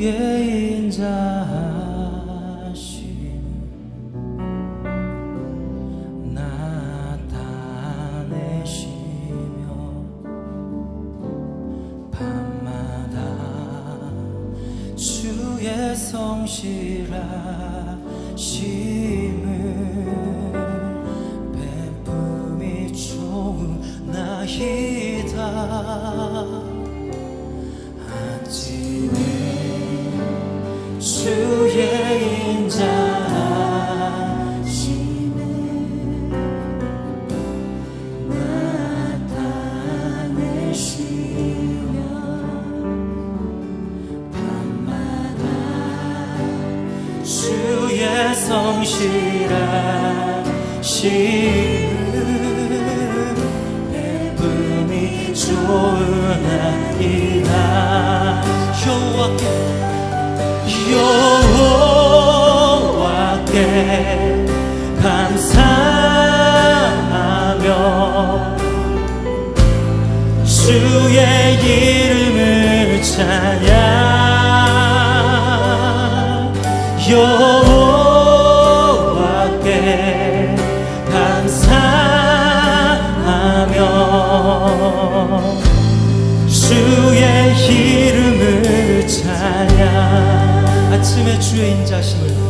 주의 인자하심 나타내시며 밤마다 주의 성실하심을 베품이 좋으나이다. 아침에 주의 인자하심을 나타내시며 밤마다 주의 성실하심을 베품이 좋으나이다. 여호와께 감사하며 주의 이름을 찬양. 여호와께 감사하며 주의 이름을 찬양. 아침에 주의 인자심을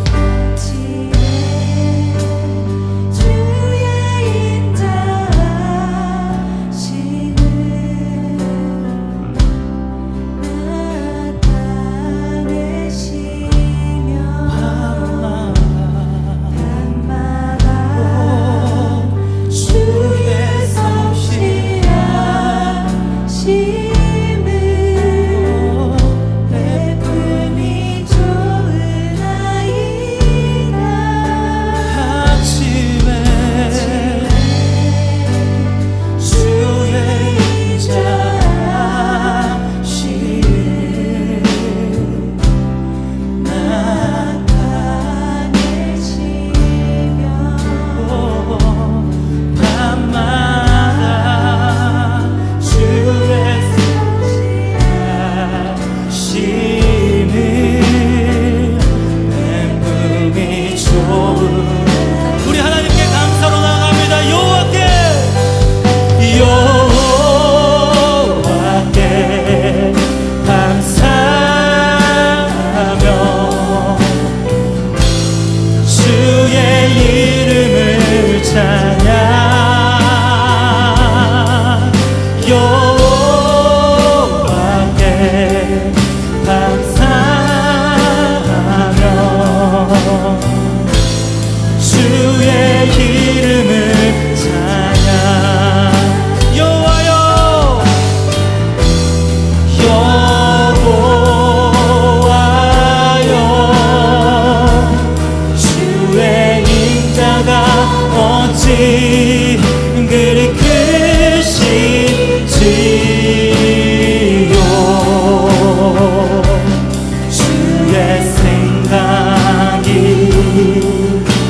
그리 크신지요. 주의 생각이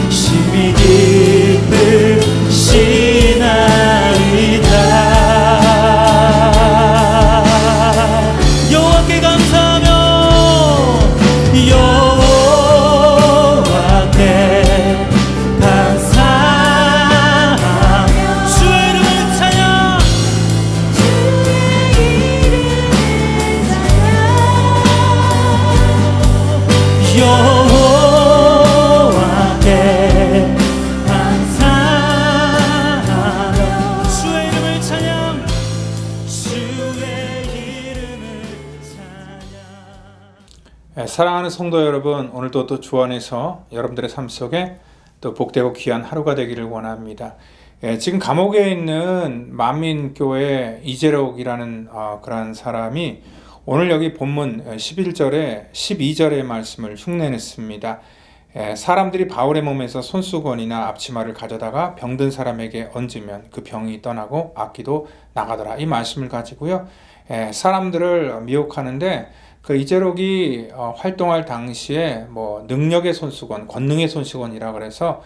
심히 깊으시나이다. 여호와께 감사하며 여호와께 사랑하는 성도 여러분, 오늘도 또 주 안에서 여러분들의 삶 속에 또 복되고 귀한 하루가 되기를 원합니다. 지금 감옥에 있는 만민교회 이재록이라는 그런 사람이 오늘 여기 본문 11절에 12절의 말씀을 흉내냈습니다. 사람들이 바울의 몸에서 손수건이나 앞치마를 가져다가 병든 사람에게 얹으면 그 병이 떠나고 악기도 나가더라. 이 말씀을 가지고요, 사람들을 미혹하는데, 그 이재록이 활동할 당시에 뭐 능력의 손수건, 권능의 손수건이라 그래서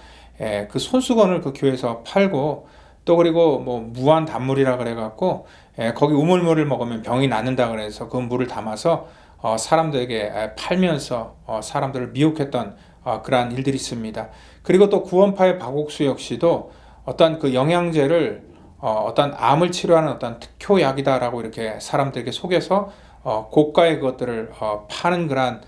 그 손수건을 그 교회에서 팔고, 또 그리고 뭐 무한 단물이라 그래 갖고 거기 우물물을 먹으면 병이 낫는다 그래서 그 물을 담아서 사람들에게 팔면서 사람들을 미혹했던 그러한 일들이 있습니다. 그리고 또 구원파의 박옥수 역시도 어떤 그 영양제를 어떤 암을 치료하는 어떤 특효약이다라고 이렇게 사람들에게 속여서 고가의 그것들을 파는 그러한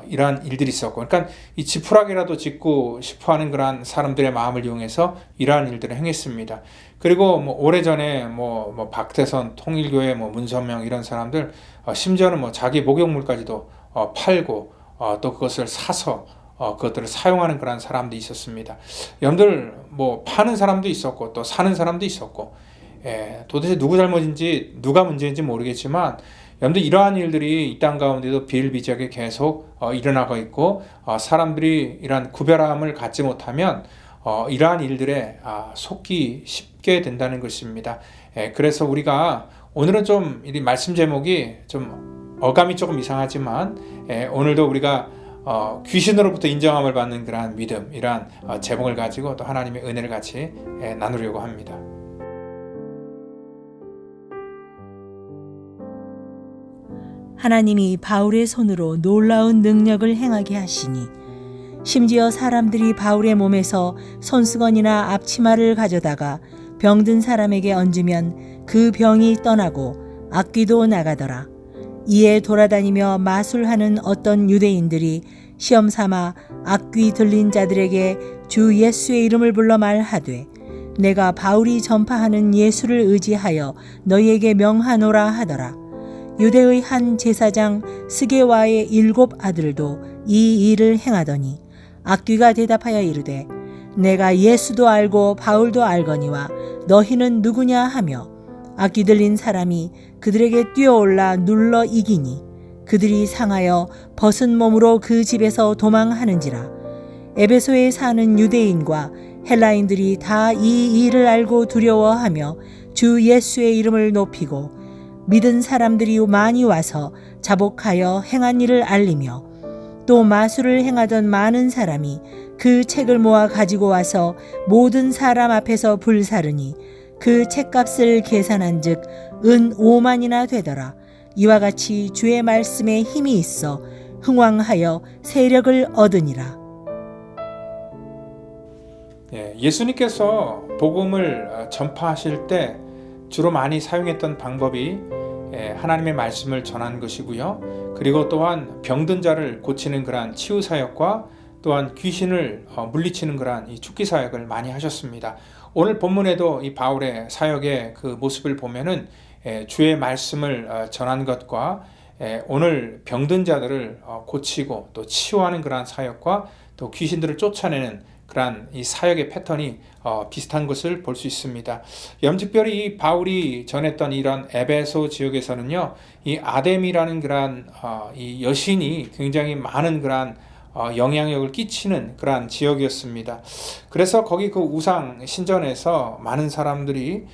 이러한 일들이 있었고, 그러니까 이 지푸라기라도 짓고 싶어하는 그러한 사람들의 마음을 이용해서 이러한 일들을 행했습니다. 그리고 뭐 오래전에 뭐 박태선 통일교회 뭐 문선명 이런 사람들 심지어는 뭐 자기 목욕물까지도 팔고 또 그것을 사서 그것들을 사용하는 그런 사람도 있었습니다. 여러분들 뭐 파는 사람도 있었고 또 사는 사람도 있었고, 도대체 누구 잘못인지 누가 문제인지 모르겠지만 여러분들 이러한 일들이 이 땅 가운데도 비일비재하게 계속 일어나고 있고, 사람들이 이러한 구별함을 갖지 못하면 이러한 일들에 속기 쉽게 된다는 것입니다. 그래서 우리가 오늘은 좀 이 말씀 제목이 좀 어감이 조금 이상하지만 오늘도 우리가 귀신으로부터 인정함을 받는 그러한 믿음, 이러한 제목을 가지고 또 하나님의 은혜를 같이 나누려고 합니다. 하나님이 바울의 손으로 놀라운 능력을 행하게 하시니 심지어 사람들이 바울의 몸에서 손수건이나 앞치마를 가져다가 병든 사람에게 얹으면 그 병이 떠나고 악귀도 나가더라. 이에 돌아다니며 마술하는 어떤 유대인들이 시험 삼아 악귀 들린 자들에게 주 예수의 이름을 불러 말하되 내가 바울이 전파하는 예수를 의지하여 너희에게 명하노라 하더라. 유대의 한 제사장 스게와의 7 아들도 이 일을 행하더니 악귀가 대답하여 이르되 내가 예수도 알고 바울도 알거니와 너희는 누구냐 하며 악귀 들린 사람이 그들에게 뛰어올라 눌러 이기니 그들이 상하여 벗은 몸으로 그 집에서 도망하는지라. 에베소에 사는 유대인과 헬라인들이 다 이 일을 알고 두려워하며 주 예수의 이름을 높이고 믿은 사람들이 많이 와서 자복하여 행한 일을 알리며 또 마술을 행하던 많은 사람이 그 책을 모아 가지고 와서 모든 사람 앞에서 불사르니 그 책값을 계산한 즉 은 5만이나 되더라. 이와 같이 주의 말씀에 힘이 있어 흥왕하여 세력을 얻으니라. 예수님께서 복음을 전파하실 때 주로 많이 사용했던 방법이 하나님의 말씀을 전하는 것이고요. 그리고 또한 병든 자를 고치는 그러한 치유 사역과 또한 귀신을 물리치는 그러한 이 축기 사역을 많이 하셨습니다. 오늘 본문에도 이 바울의 사역의 그 모습을 보면은 주의 말씀을 전한 것과 오늘 병든 자들을 고치고 또 치유하는 그러한 사역과 또 귀신들을 쫓아내는 그러한 이 사역의 패턴이 비슷한 것을 볼 수 있습니다. 특별히 이 바울이 전했던 이런 에베소 지역에서는요, 이 아뎀이라는 그러한 이 여신이 굉장히 많은 그러한 영향력을 끼치는 그러한 지역이었습니다. 그래서 거기 그 우상 신전에서 많은 사람들이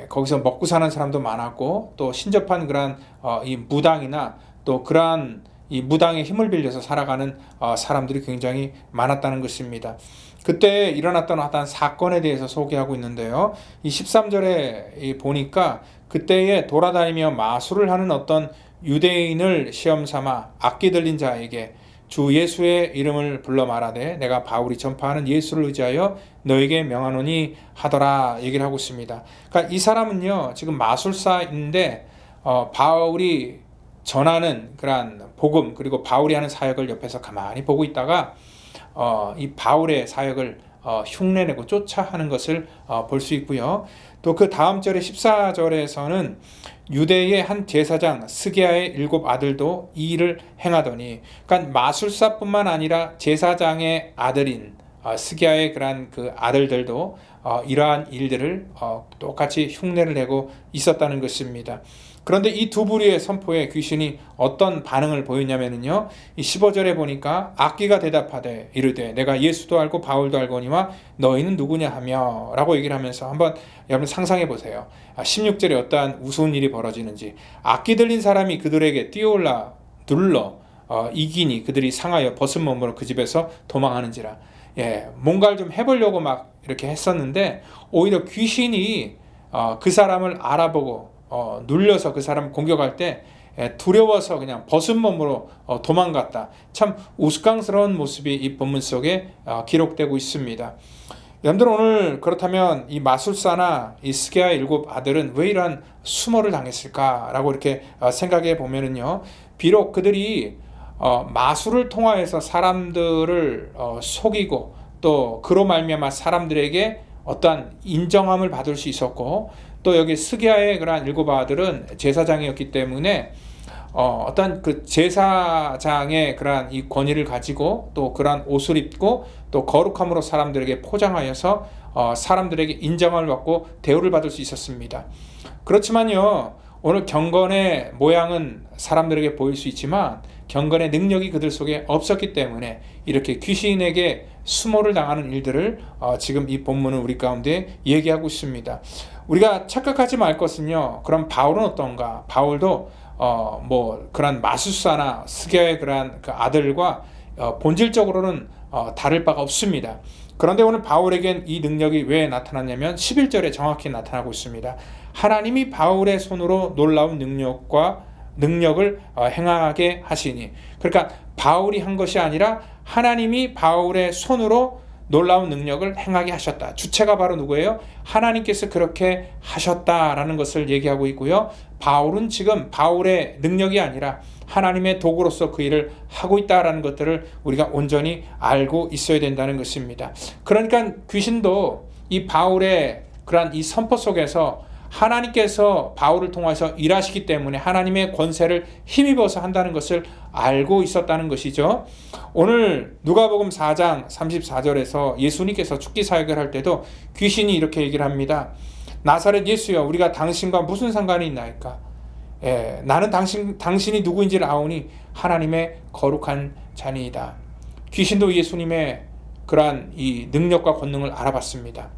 거기서 먹고 사는 사람도 많았고, 또 신접한 그러한 이 무당이나 또 그러한 이 무당의 힘을 빌려서 살아가는 사람들이 굉장히 많았다는 것입니다. 그때 일어났던 어떤 사건에 대해서 소개하고 있는데요. 이 13절에 보니까 그때에 돌아다니며 마술을 하는 어떤 유대인을 시험 삼아 악기 들린 자에게 주 예수의 이름을 불러 말하되 내가 바울이 전파하는 예수를 의지하여 너에게 명하노니 하더라 얘기를 하고 있습니다. 그러니까 이 사람은요, 지금 마술사인데 바울이 전하는 그러한 복음, 그리고 바울이 하는 사역을 옆에서 가만히 보고 있다가 이 바울의 사역을 흉내내고 쫓아하는 것을 볼 수 있고요. 또 그 다음 절에 14절에서는 유대의 한 제사장 스게아의 7 아들도 이 일을 행하더니, 그러니까 마술사뿐만 아니라 제사장의 아들인 스게아의 그러한 그 아들들도 이러한 일들을 똑같이 흉내를 내고 있었다는 것입니다. 그런데 이 두 부류의 선포에 귀신이 어떤 반응을 보였냐면요, 이 15절에 보니까 악귀가 대답하되 이르되 내가 예수도 알고 바울도 알거니와 너희는 누구냐 하며 라고 얘기를 하면서 한번 여러분 상상해 보세요. 16절에 어떠한 우스운 일이 벌어지는지. 악귀 들린 사람이 그들에게 뛰어올라 눌러 이기니 그들이 상하여 벗은 몸으로 그 집에서 도망하는지라. 뭔가를 좀 해보려고 막 이렇게 했었는데 오히려 귀신이 그 사람을 알아보고 눌려서 그 사람을 공격할 때 두려워서 그냥 벗은 몸으로 도망갔다. 참 우스꽝스러운 모습이 이 본문 속에 기록되고 있습니다. 여러분들 오늘 그렇다면 이 마술사나 이 스게아의 7 아들은 왜 이러한 수모를 당했을까라고 이렇게 생각해 보면은요, 비록 그들이 마술을 통하여서 사람들을 속이고 또 그로 말미암아 사람들에게 어떠한 인정함을 받을 수 있었고, 또 여기 스게아의 그러한 7 아들은 제사장이었기 때문에 어떤 그 제사장의 그러한 이 권위를 가지고 또 그러한 옷을 입고 또 거룩함으로 사람들에게 포장하여서 사람들에게 인정을 받고 대우를 받을 수 있었습니다. 그렇지만요, 오늘 경건의 모양은 사람들에게 보일 수 있지만 경건의 능력이 그들 속에 없었기 때문에 이렇게 귀신에게 수모를 당하는 일들을 지금 이 본문은 우리 가운데 얘기하고 있습니다. 우리가 착각하지 말 것은요, 그럼 바울은 어떤가? 바울도 뭐 그런 마술사나 스게아의 그러한 그 아들과 본질적으로는 다를 바가 없습니다. 그런데 오늘 바울에겐 이 능력이 왜 나타났냐면 11절에 정확히 나타나고 있습니다. 하나님이 바울의 손으로 놀라운 능력을 행하게 하시니, 그러니까 바울이 한 것이 아니라 하나님이 바울의 손으로 놀라운 능력을 행하게 하셨다. 주체가 바로 누구예요? 하나님께서 그렇게 하셨다라는 것을 얘기하고 있고요. 바울은 지금 바울의 능력이 아니라 하나님의 도구로서 그 일을 하고 있다라는 것들을 우리가 온전히 알고 있어야 된다는 것입니다. 그러니까 귀신도 이 바울의 그러한 이 선포 속에서 하나님께서 바울을 통해서 일하시기 때문에 하나님의 권세를 힘입어서 한다는 것을 알고 있었다는 것이죠. 오늘 누가복음 4장 34절에서 예수님께서 죽기 사역을 할 때도 귀신이 이렇게 얘기를 합니다. 나사렛 예수여, 우리가 당신과 무슨 상관이 있나이까? 나는 당신이 누구인지를 아오니 하나님의 거룩한 자니이다. 귀신도 예수님의 그러한 이 능력과 권능을 알아봤습니다.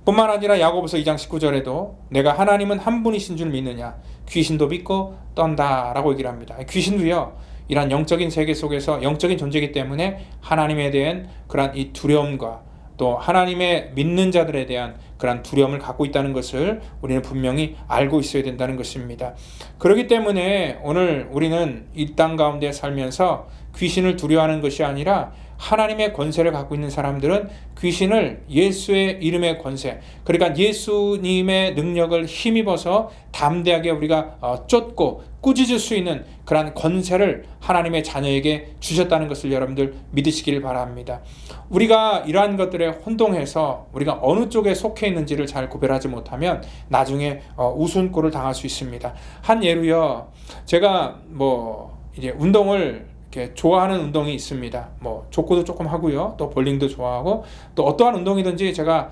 뿐만 아니라 야고보서 2장 19절에도 내가 하나님은 한 분이신 줄 믿느냐? 귀신도 믿고 떤다라고 얘기를 합니다. 귀신도요, 이런 영적인 세계 속에서 영적인 존재이기 때문에 하나님에 대한 그런 이 두려움과 또 하나님의 믿는 자들에 대한 그런 두려움을 갖고 있다는 것을 우리는 분명히 알고 있어야 된다는 것입니다. 그렇기 때문에 오늘 우리는 이 땅 가운데 살면서 귀신을 두려워하는 것이 아니라 하나님의 권세를 갖고 있는 사람들은 귀신을 예수의 이름의 권세, 그러니까 예수님의 능력을 힘입어서 담대하게 우리가 쫓고 꾸짖을 수 있는 그러한 권세를 하나님의 자녀에게 주셨다는 것을 여러분들 믿으시길 바랍니다. 우리가 이러한 것들에 혼동해서 우리가 어느 쪽에 속해 있는지를 잘 구별하지 못하면 나중에 우스운꼴을 당할 수 있습니다. 한 예로요, 제가 이제 운동을 좋아하는 운동이 있습니다. 족구도 조금 하고요, 또 볼링도 좋아하고, 또 어떠한 운동이든지 제가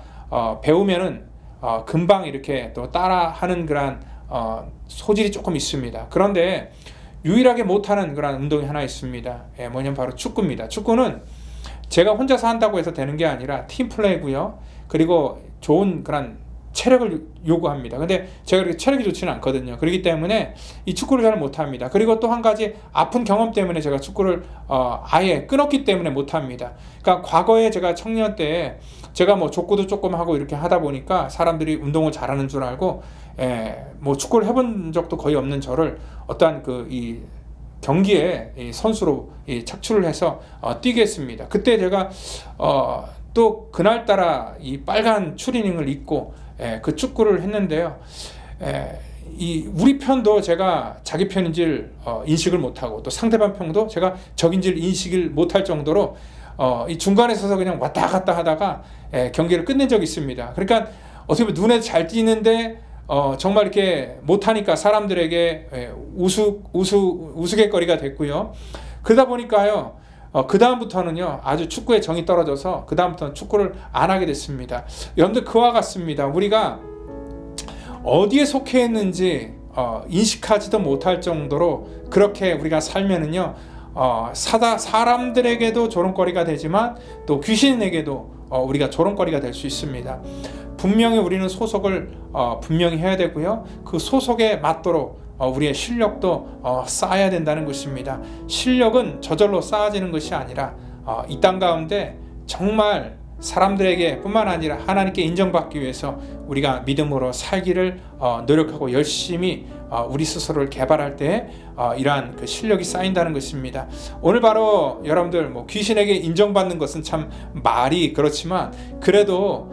배우면은 금방 이렇게 또 따라하는 그런 소질이 조금 있습니다. 그런데 유일하게 못하는 그런 운동이 하나 있습니다. 뭐냐면 바로 축구입니다. 축구는 제가 혼자서 한다고 해서 되는 게 아니라 팀플레이고요, 그리고 좋은 그런 체력을 요구합니다. 근데 제가 그렇게 체력이 좋지는 않거든요. 그렇기 때문에 이 축구를 잘 못합니다. 그리고 또 한 가지 아픈 경험 때문에 제가 축구를 아예 끊었기 때문에 못합니다. 그러니까 과거에 제가 청년 때 제가 족구도 조금 하고 이렇게 하다 보니까 사람들이 운동을 잘하는 줄 알고 축구를 해본 적도 거의 없는 저를 어떠한 이 경기에 선수로 착출을 해서 뛰게 했습니다. 그때 제가 또 그날따라 이 빨간 추리닝을 입고 그 축구를 했는데요. 우리 편도 제가 자기 편인지를 인식을 못하고 또 상대방 편도 제가 적인지를 인식을 못할 정도로 이 중간에 서서 그냥 왔다 갔다 하다가 경기를 끝낸 적이 있습니다. 그러니까 어떻게 보면 눈에 잘 띄는데 정말 이렇게 못하니까 사람들에게 우스갯거리가 됐고요. 그러다 보니까요, 그 다음부터는요, 아주 축구에 정이 떨어져서 그 다음부터는 축구를 안 하게 됐습니다. 여러분들 그와 같습니다. 우리가 어디에 속해 있는지 인식하지도 못할 정도로 그렇게 우리가 살면은요, 사람들에게도 조롱거리가 되지만 또 귀신에게도 우리가 조롱거리가 될 수 있습니다. 분명히 우리는 소속을 분명히 해야 되고요, 그 소속에 맞도록 우리의 실력도 쌓아야 된다는 것입니다. 실력은 저절로 쌓아지는 것이 아니라 이 땅 가운데 정말 사람들에게 뿐만 아니라 하나님께 인정받기 위해서 우리가 믿음으로 살기를 노력하고 열심히 우리 스스로를 개발할 때 이러한 그 실력이 쌓인다는 것입니다. 오늘 바로 여러분들 귀신에게 인정받는 것은 참 말이 그렇지만 그래도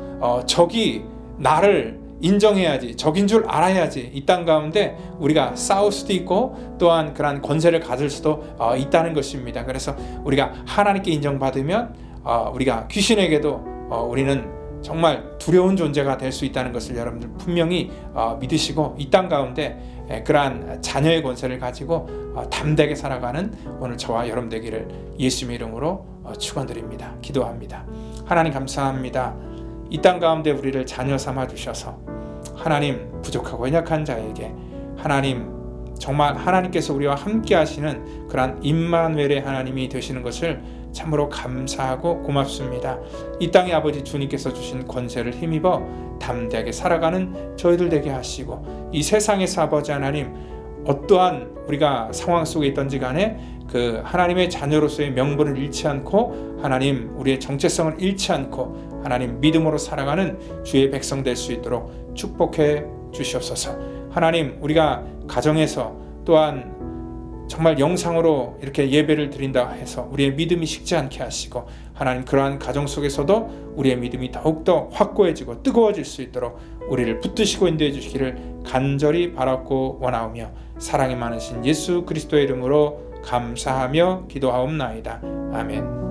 적이 나를 인정해야지, 적인 줄 알아야지 이 땅 가운데 우리가 싸울 수도 있고 또한 그러한 권세를 가질 수도 있다는 것입니다. 그래서 우리가 하나님께 인정받으면 우리가 귀신에게도 우리는 정말 두려운 존재가 될 수 있다는 것을 여러분들 분명히 믿으시고 이 땅 가운데 그러한 자녀의 권세를 가지고 담대하게 살아가는 오늘 저와 여러분 되기를 예수님의 이름으로 축원드립니다. 기도합니다. 하나님 감사합니다. 이 땅 가운데 우리를 자녀 삼아 주셔서 하나님 부족하고 연약한 자에게 하나님 정말 하나님께서 우리와 함께 하시는 그러한 임마누엘의 하나님이 되시는 것을 참으로 감사하고 고맙습니다. 이 땅의 아버지 주님께서 주신 권세를 힘입어 담대하게 살아가는 저희들 되게 하시고 이 세상에서 아버지 하나님 어떠한 우리가 상황 속에 있던지 간에 그 하나님의 자녀로서의 명분을 잃지 않고 하나님 우리의 정체성을 잃지 않고 하나님 믿음으로 살아가는 주의 백성 될 수 있도록 축복해 주시옵소서. 하나님 우리가 가정에서 또한 정말 영상으로 이렇게 예배를 드린다 해서 우리의 믿음이 식지 않게 하시고 하나님 그러한 가정 속에서도 우리의 믿음이 더욱더 확고해지고 뜨거워질 수 있도록 우리를 붙드시고 인도해 주시기를 간절히 바랐고 원하오며 사랑이 많으신 예수 그리스도의 이름으로 감사하며 기도하옵나이다. 아멘.